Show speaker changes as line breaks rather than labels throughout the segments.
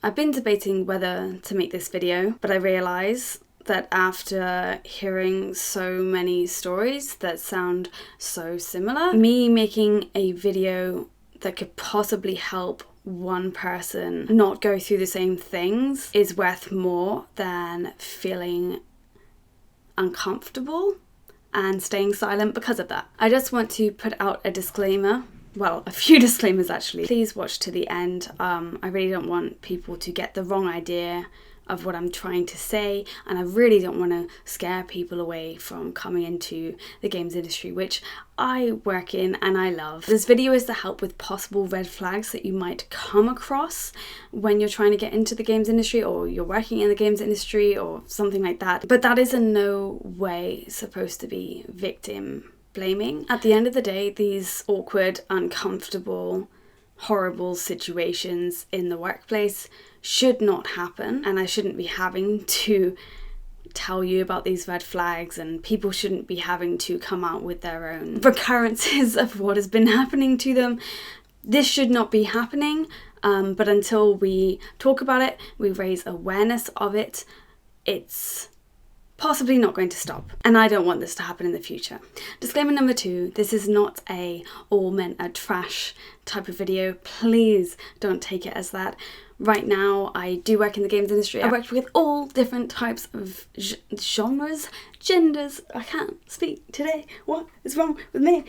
I've been debating whether to make this video, but I realise that after hearing so many stories that sound so similar, me making a video that could possibly help one person not go through the same things is worth more than feeling uncomfortable and staying silent because of that. I just want to put out a disclaimer. Well, a few disclaimers actually. Please watch to the end. I really don't want people to get the wrong idea of what I'm trying to say, and I really don't want to scare people away from coming into the games industry, which I work in and I love. This video is to help with possible red flags that you might come across when you're trying to get into the games industry, or you're working in the games industry or something like that. But that is in no way supposed to be victim blaming. At the end of the day, these awkward, uncomfortable, horrible situations in the workplace should not happen, and I shouldn't be having to tell you about these red flags, and people shouldn't be having to come out with their own recurrences of what has been happening to them. This should not be happening, but until we talk about it, we raise awareness of it, it's possibly not going to stop, and I don't want this to happen in the future. Disclaimer number 2, this is not a all men are trash type of video. Please don't take it as that. Right now, I do work in the games industry. I work with all different types of genres, genders. I can't speak today. What is wrong with me?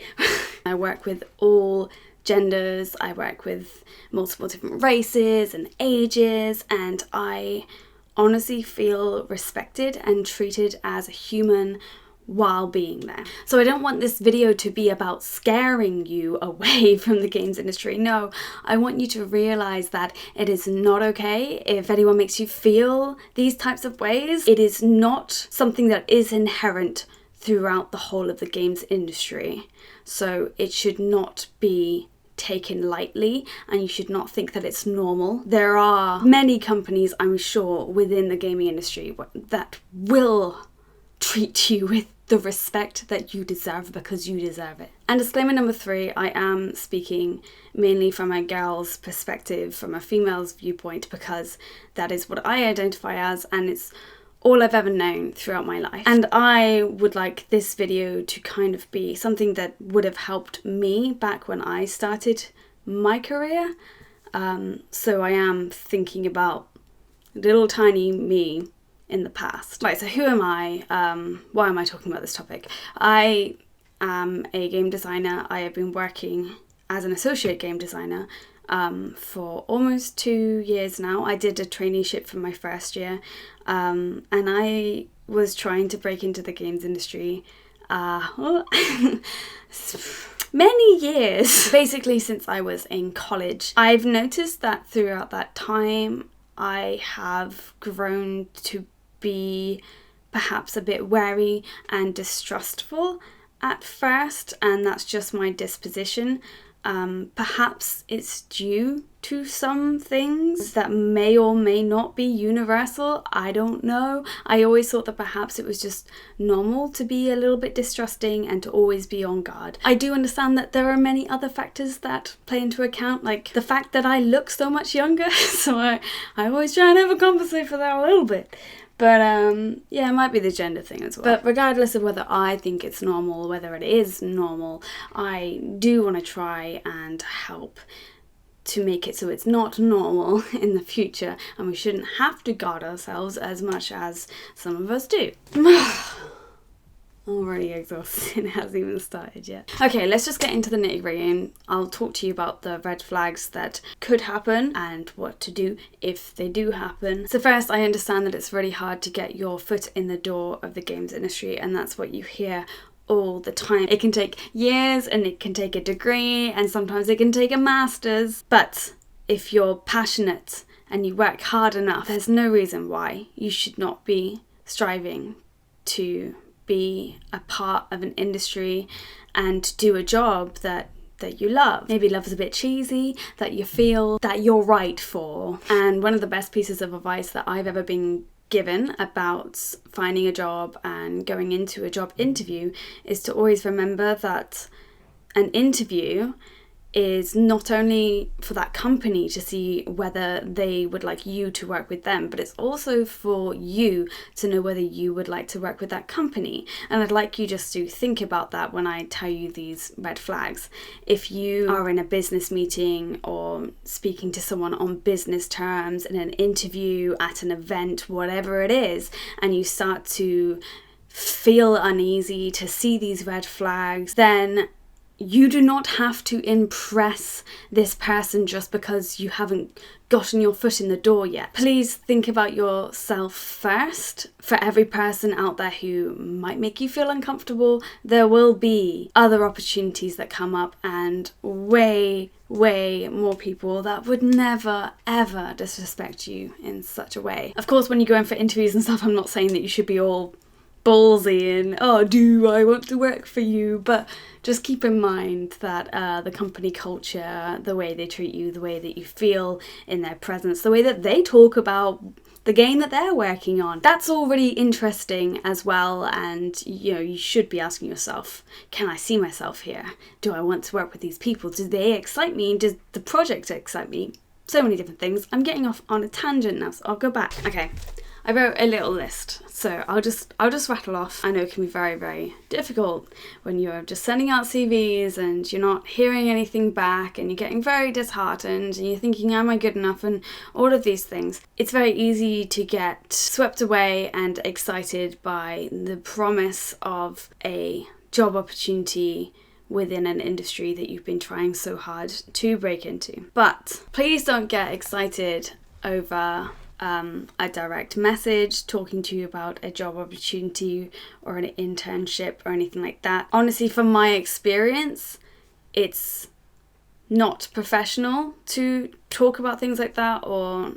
I work with all genders. I work with multiple different races and ages, and I honestly feel respected and treated as a human while being there. So I don't want this video to be about scaring you away from the games industry. No, I want you to realize that it is not okay if anyone makes you feel these types of ways. It is not something that is inherent throughout the whole of the games industry. So it should not be taken lightly, and you should not think that it's normal. There are many companies, I'm sure, within the gaming industry that will treat you with the respect that you deserve because you deserve it. And disclaimer number 3, I am speaking mainly from a girl's perspective, from a female's viewpoint, because that is what I identify as, and it's all I've ever known throughout my life. And I would like this video to kind of be something that would have helped me back when I started my career. So I am thinking about little tiny me in the past. Right, so who am I? Why am I talking about this topic? I am a game designer. I have been working as an associate game designer for almost 2 years now. I did a traineeship for my first year, and I was trying to break into the games industry many years, basically since I was in college. I've noticed that throughout that time I have grown to be perhaps a bit wary and distrustful at first, and that's just my disposition. Perhaps it's due to some things that may or may not be universal. I don't know. I always thought that perhaps it was just normal to be a little bit distrusting and to always be on guard. I do understand that there are many other factors that play into account, like the fact that I look so much younger, so I always try and overcompensate for that a little bit. But yeah, it might be the gender thing as well. But regardless of whether I think it's normal, whether it is normal, I do want to try and help to make it so it's not normal in the future, and we shouldn't have to guard ourselves as much as some of us do. Already exhausted, it hasn't even started yet. Okay, let's just get into the nitty-gritty, and I'll talk to you about the red flags that could happen and what to do if they do happen. So first, I understand that it's really hard to get your foot in the door of the games industry, and that's what you hear all the time. It can take years, and it can take a degree, and sometimes it can take a master's. But if you're passionate and you work hard enough, there's no reason why you should not be striving to be a part of an industry and do a job that you love. Maybe love's a bit cheesy, that you feel that you're right for. And one of the best pieces of advice that I've ever been given about finding a job and going into a job interview is to always remember that an interview is not only for that company to see whether they would like you to work with them, but it's also for you to know whether you would like to work with that company. And I'd like you just to think about that when I tell you these red flags. If you are in a business meeting or speaking to someone on business terms, in an interview, at an event, whatever it is, and you start to feel uneasy, to see these red flags, then you do not have to impress this person just because you haven't gotten your foot in the door yet. Please think about yourself first. For every person out there who might make you feel uncomfortable, there will be other opportunities that come up, and way more people that would never ever disrespect you in such a way. Of course, when you go in for interviews and stuff, I'm not saying that you should be all ballsy and, oh, do I want to work for you? But just keep in mind that the company culture, the way they treat you, the way that you feel in their presence, the way that they talk about the game that they're working on, that's all really interesting as well. And you should be asking yourself, can I see myself here? Do I want to work with these people? Do they excite me? Does the project excite me? So many different things. I'm getting off on a tangent now, so I'll go back. Okay, I wrote a little list, so I'll just rattle off. I know it can be very, very difficult when you're just sending out CVs and you're not hearing anything back and you're getting very disheartened and you're thinking, am I good enough, and all of these things. It's very easy to get swept away and excited by the promise of a job opportunity within an industry that you've been trying so hard to break into. But please don't get excited over a direct message talking to you about a job opportunity or an internship or anything like that. Honestly, from my experience, it's not professional to talk about things like that or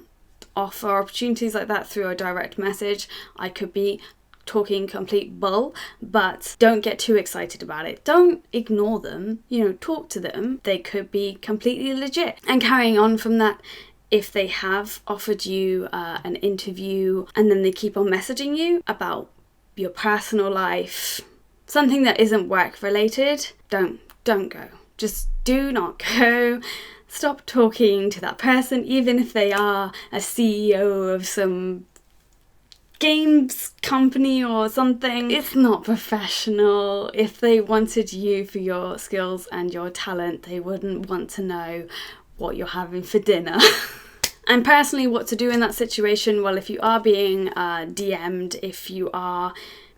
offer opportunities like that through a direct message. I could be talking complete bull, but don't get too excited about it. Don't ignore them, talk to them. They could be completely legit. And carrying on from that, if they have offered you an interview and then they keep on messaging you about your personal life, something that isn't work related, don't go. Just do not go. Stop talking to that person, even if they are a CEO of some games company or something. It's not professional. If they wanted you for your skills and your talent, they wouldn't want to know what you're having for dinner. And personally, what to do in that situation? Well, if you are being DM'd, if you are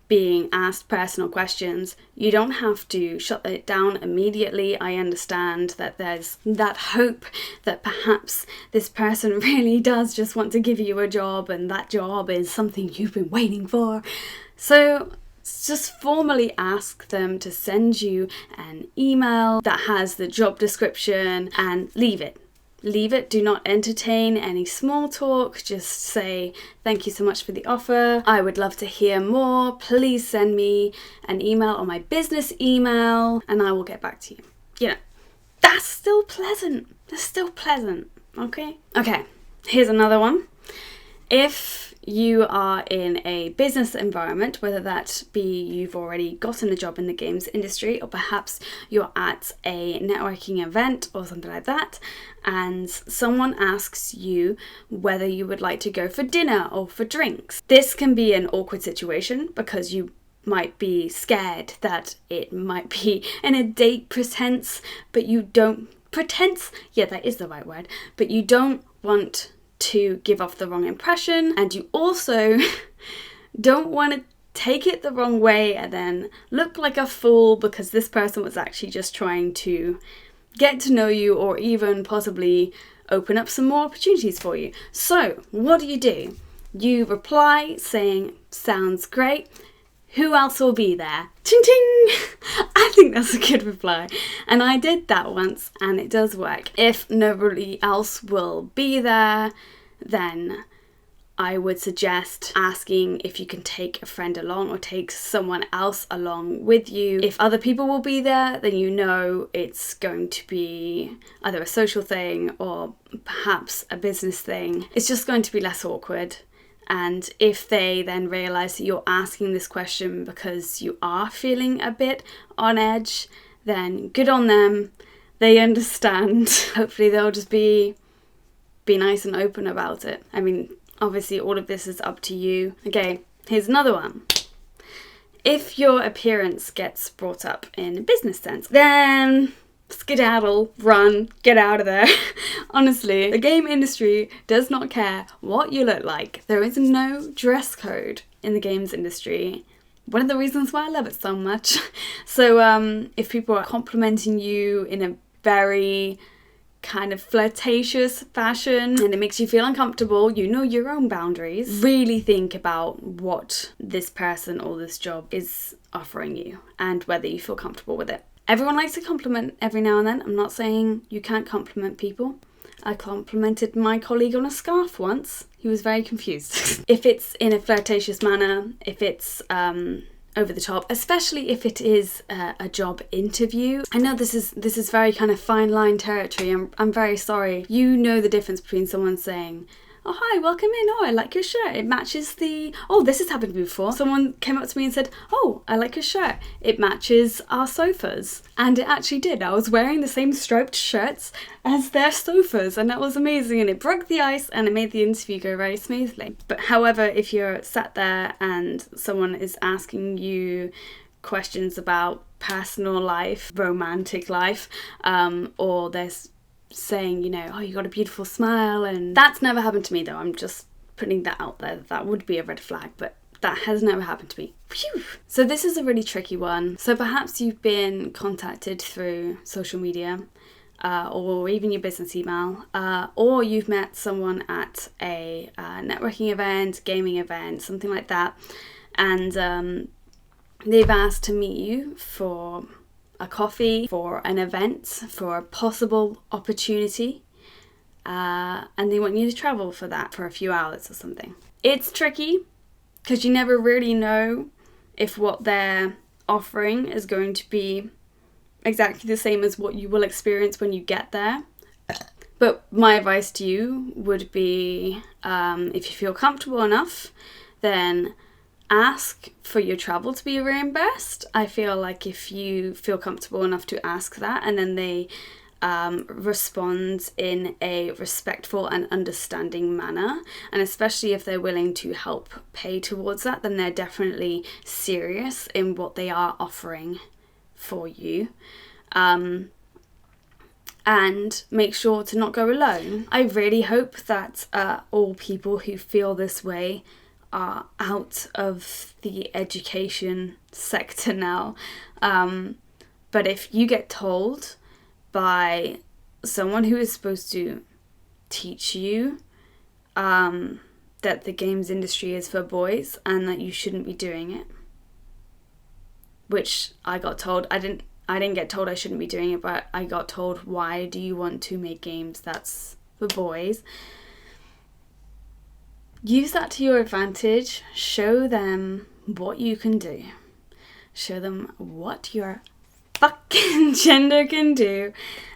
being asked personal questions, you don't have to shut it down immediately. I understand that there's that hope that perhaps this person really does just want to give you a job, and that job is something you've been waiting for. So just formally ask them to send you an email that has the job description, and leave it. Do not entertain any small talk. Just say, thank you so much for the offer. I would love to hear more. Please send me an email on my business email and I will get back to you. That's still pleasant. Okay, here's another one. If you are in a business environment, whether that be you've already gotten a job in the games industry, or perhaps you're at a networking event or something like that, and someone asks you whether you would like to go for dinner or for drinks. This can be an awkward situation because you might be scared that it might be in a date pretense, but you don't that is the right word, but you don't want to give off the wrong impression, and you also don't want to take it the wrong way and then look like a fool because this person was actually just trying to get to know you or even possibly open up some more opportunities for you. So what do? You reply saying, sounds great. Who else will be there? Ting ting! I think that's a good reply. And I did that once and it does work. If nobody else will be there, then I would suggest asking if you can take a friend along or take someone else along with you. If other people will be there, then it's going to be either a social thing or perhaps a business thing. It's just going to be less awkward. And if they then realise that you're asking this question because you are feeling a bit on edge, then good on them. they understand. Hopefully they'll just be nice and open about it. I mean, obviously all of this is up to you. Okay, here's another one. If your appearance gets brought up in a business sense, then skedaddle, run, get out of there. Honestly, the game industry does not care what you look like. There is no dress code in the games industry. One of the reasons why I love it so much. So if people are complimenting you in a very kind of flirtatious fashion and it makes you feel uncomfortable, you know your own boundaries. Really think about what this person or this job is offering you and whether you feel comfortable with it. Everyone likes a compliment every now and then. I'm not saying you can't compliment people. I complimented my colleague on a scarf once. He was very confused. If it's in a flirtatious manner, if it's over the top, especially if it is a job interview. I know this is very kind of fine line territory. I'm very sorry. You know the difference between someone saying, "Oh, hi, welcome in. Oh, I like your shirt. It matches the..." Oh, this has happened before. Someone came up to me and said, "Oh, I like your shirt. It matches our sofas." And it actually did. I was wearing the same striped shirts as their sofas, and that was amazing. And it broke the ice and it made the interview go very smoothly. But however, if you're sat there and someone is asking you questions about personal life, romantic life, or there's saying, you know, "Oh, you got a beautiful smile," and that's never happened to me though. I'm just putting that out there. That would be a red flag, but that has never happened to me. Phew. So this is a really tricky one. So perhaps you've been contacted through social media, or even your business email, or you've met someone at a networking event, gaming event, something like that, and they've asked to meet you for a coffee, for an event, for a possible opportunity, and they want you to travel for that for a few hours or something. It's tricky because you never really know if what they're offering is going to be exactly the same as what you will experience when you get there. But my advice to you would be, if you feel comfortable enough, then ask for your travel to be reimbursed. I feel like if you feel comfortable enough to ask that and then they respond in a respectful and understanding manner, and especially if they're willing to help pay towards that, then they're definitely serious in what they are offering for you. And make sure to not go alone. I really hope that all people who feel this way are out of the education sector now. But if you get told by someone who is supposed to teach you that the games industry is for boys and that you shouldn't be doing it, which I got told, I didn't get told I shouldn't be doing it, but I got told, "Why do you want to make games that's for boys?" Use that to your advantage. Show them what you can do. Show them what your fucking gender can do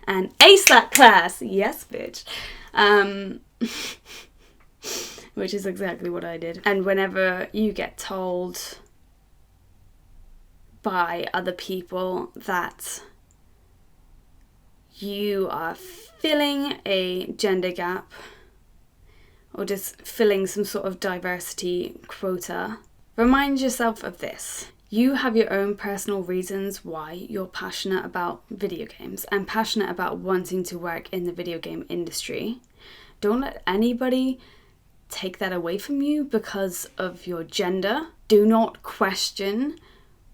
and ace that class. Yes, bitch. Which is exactly what I did. And whenever you get told by other people that you are filling a gender gap or just filling some sort of diversity quota, remind yourself of this. You have your own personal reasons why you're passionate about video games and passionate about wanting to work in the video game industry. Don't let anybody take that away from you because of your gender. Do not question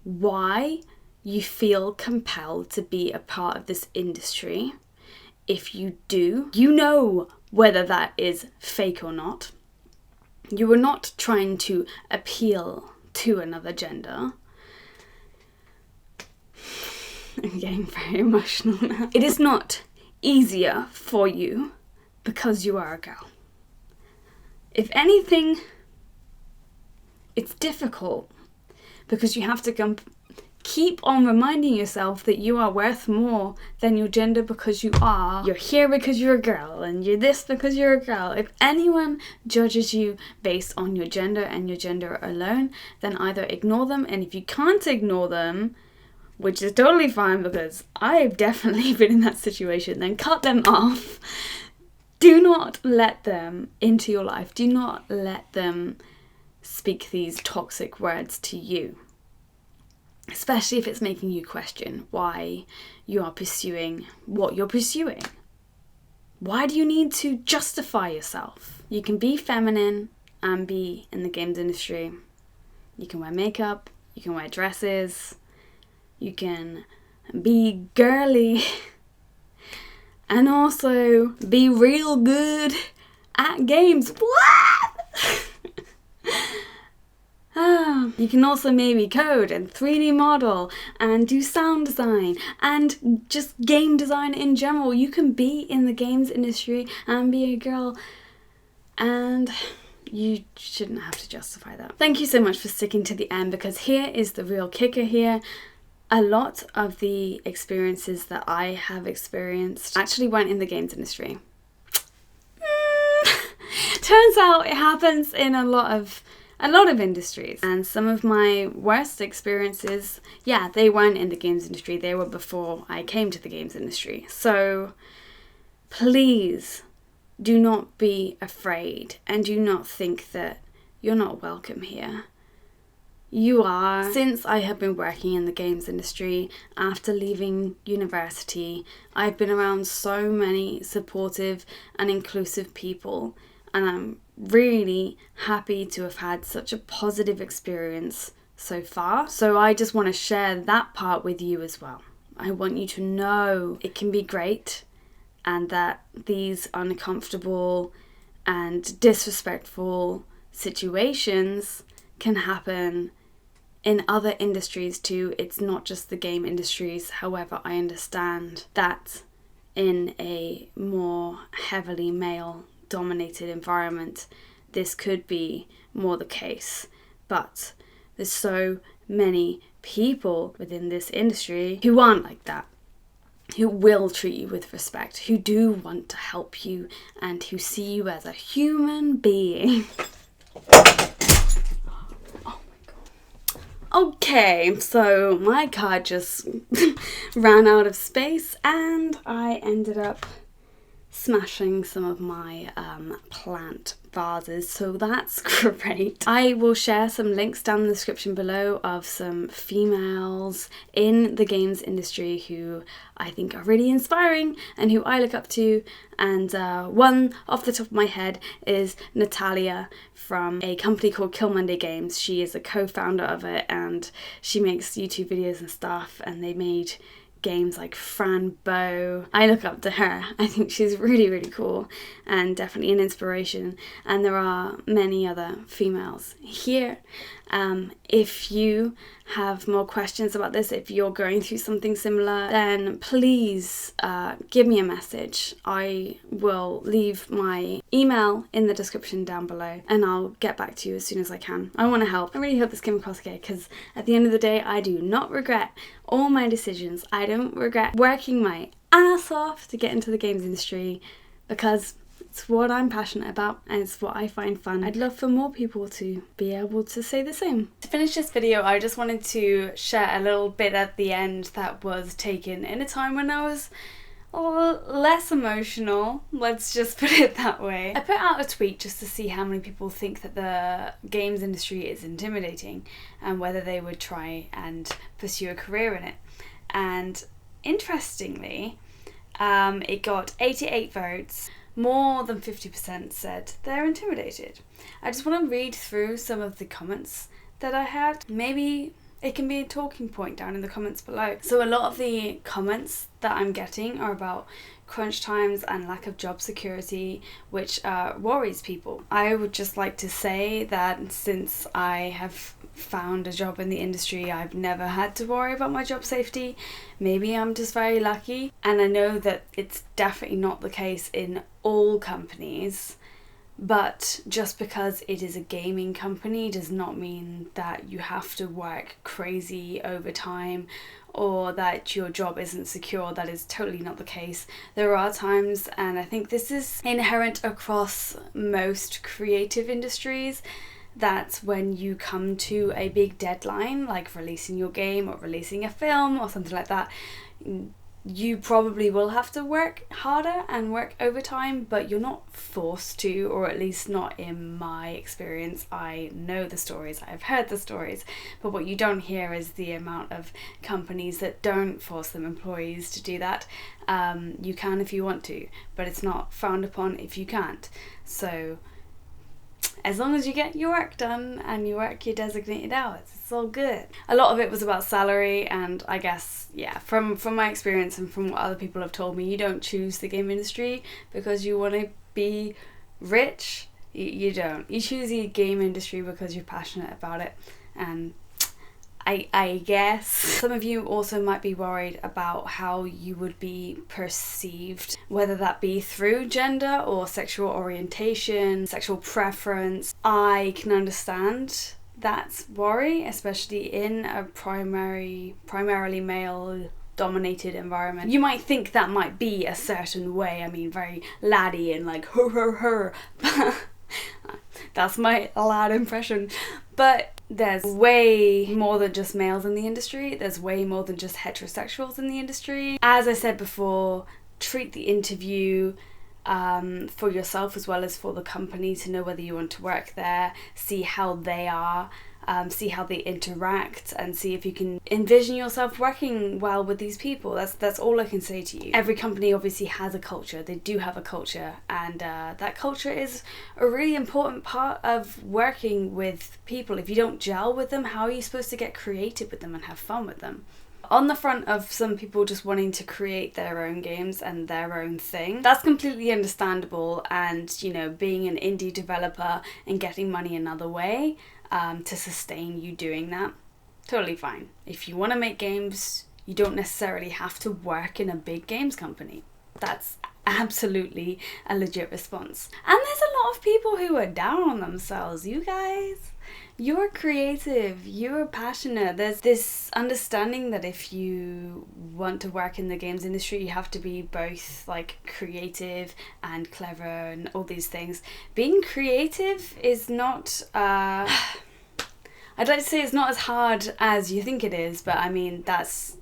why you feel compelled to be a part of this industry. If you do, you know whether that is fake or not. You are not trying to appeal to another gender. I'm getting very emotional now. It is not easier for you because you are a girl. If anything, it's difficult because you have to keep on reminding yourself that you are worth more than your gender because you are. You're here because you're a girl, and you're this because you're a girl. If anyone judges you based on your gender and your gender alone, then either ignore them, and if you can't ignore them, which is totally fine because I've definitely been in that situation, then cut them off. Do not let them into your life. Do not let them speak these toxic words to you. Especially if it's making you question why you are pursuing what you're pursuing. Why do you need to justify yourself? You can be feminine and be in the games industry. You can wear makeup, you can wear dresses, you can be girly and also be real good at games. What? You can also maybe code and 3D model and do sound design and just game design in general. You can be in the games industry and be a girl, and you shouldn't have to justify that. Thank you so much for sticking to the end, because here is the real kicker here. A lot of the experiences that I have experienced actually weren't in the games industry. Turns out it happens in a lot of industries, and some of my worst experiences, yeah, they weren't in the games industry. They were before I came to the games industry. So please do not be afraid and do not think that you're not welcome here. You are. Since I have been working in the games industry after leaving university, I've been around so many supportive and inclusive people, and I'm really happy to have had such a positive experience so far. So I just want to share that part with you as well. I want you to know it can be great, and that these uncomfortable and disrespectful situations can happen in other industries too. It's not just the game industries. However, I understand that in a more heavily male dominated environment, this could be more the case, but there's so many people within this industry who aren't like that, who will treat you with respect, who do want to help you, and who see you as a human being. Oh my god. Okay, so my card just ran out of space and I ended up smashing some of my plant vases, so that's great. I will share some links down in the description below of some females in the games industry who I think are really inspiring and who I look up to, and one off the top of my head is Natalia from a company called Kill Monday Games. She is a co-founder of it and she makes YouTube videos and stuff, and they made games like Fran Bow. I look up to her. I think she's really, really cool and definitely an inspiration. And there are many other females here. If you have more questions about this, if you're going through something similar, then please give me a message. I will leave my email in the description down below and I'll get back to you as soon as I can. I want to help. I really hope this came across okay, because at the end of the day, I do not regret all my decisions. I don't regret working my ass off to get into the games industry, because it's what I'm passionate about and it's what I find fun. I'd love for more people to be able to say the same. To finish this video, I just wanted to share a little bit at the end that was taken in a time when I was less emotional, let's just put it that way. I put out a tweet just to see how many people think that the games industry is intimidating and whether they would try and pursue a career in it. And interestingly, it got 88 votes. More than 50% said they're intimidated. I just want to read through some of the comments that I had. Maybe it can be a talking point down in the comments below. So a lot of the comments that I'm getting are about crunch times and lack of job security, which worries people. I would just like to say that since I have found a job in the industry, I've never had to worry about my job safety. Maybe I'm just very lucky, and I know that it's definitely not the case in all companies, but just because it is a gaming company does not mean that you have to work crazy overtime or that your job isn't secure. That is totally not the case. There are times, and I think this is inherent across most creative industries, that when you come to a big deadline, like releasing your game or releasing a film or something like that, you probably will have to work harder and work overtime, but you're not forced to, or at least not in my experience. I know the stories, I've heard the stories, but what you don't hear is the amount of companies that don't force their employees to do that. You can if you want to, but it's not frowned upon if you can't. So as long as you get your work done and you work your designated hours, it's all good. A lot of it was about salary, and I guess, yeah, from my experience and from what other people have told me, you don't choose the game industry because you want to be rich. You don't. You choose the game industry because you're passionate about it. And I guess some of you also might be worried about how you would be perceived, whether that be through gender or sexual orientation, sexual preference. I can understand that worry, especially in a primarily male dominated environment. You might think that might be a certain way, I mean, very laddie and like her. That's my loud impression. But there's way more than just males in the industry. There's way more than just heterosexuals in the industry. As I said before, treat the interview for yourself as well as for the company to know whether you want to work there, see how they are, see how they interact, and see if you can envision yourself working well with these people. That's all I can say to you. Every company obviously has a culture. They do have a culture, and that culture is a really important part of working with people. If you don't gel with them, how are you supposed to get creative with them and have fun with them? On the front of some people just wanting to create their own games and their own thing, that's completely understandable, and you know, being an indie developer and getting money another way to sustain you doing that, totally fine. If you want to make games, you don't necessarily have to work in a big games company. That's absolutely a legit response. And there's a lot of people who are down on themselves. You guys, you're creative, you're passionate. There's this understanding that if you want to work in the games industry, you have to be both like creative and clever and all these things. Being creative is not I'd like to say it's not as hard as you think it is, but I mean, that's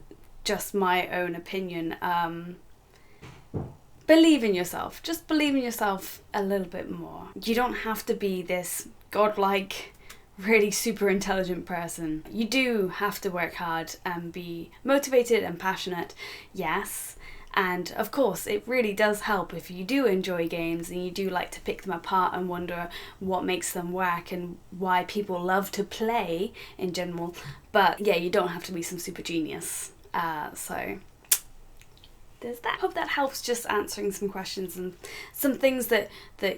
just my own opinion. Believe in yourself. Just believe in yourself a little bit more. You don't have to be this godlike, really super intelligent person. You do have to work hard and be motivated and passionate, yes. And of course, it really does help if you do enjoy games and you do like to pick them apart and wonder what makes them work and why people love to play in general. But yeah, you don't have to be some super genius. So there's that. I hope that helps, just answering some questions and some things that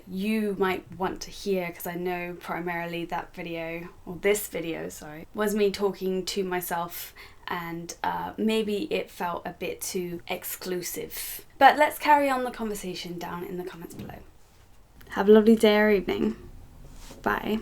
you might want to hear, because I know primarily that video, or this video, sorry, was me talking to myself, and maybe it felt a bit too exclusive. But let's carry on the conversation down in the comments below. Have a lovely day or evening. Bye.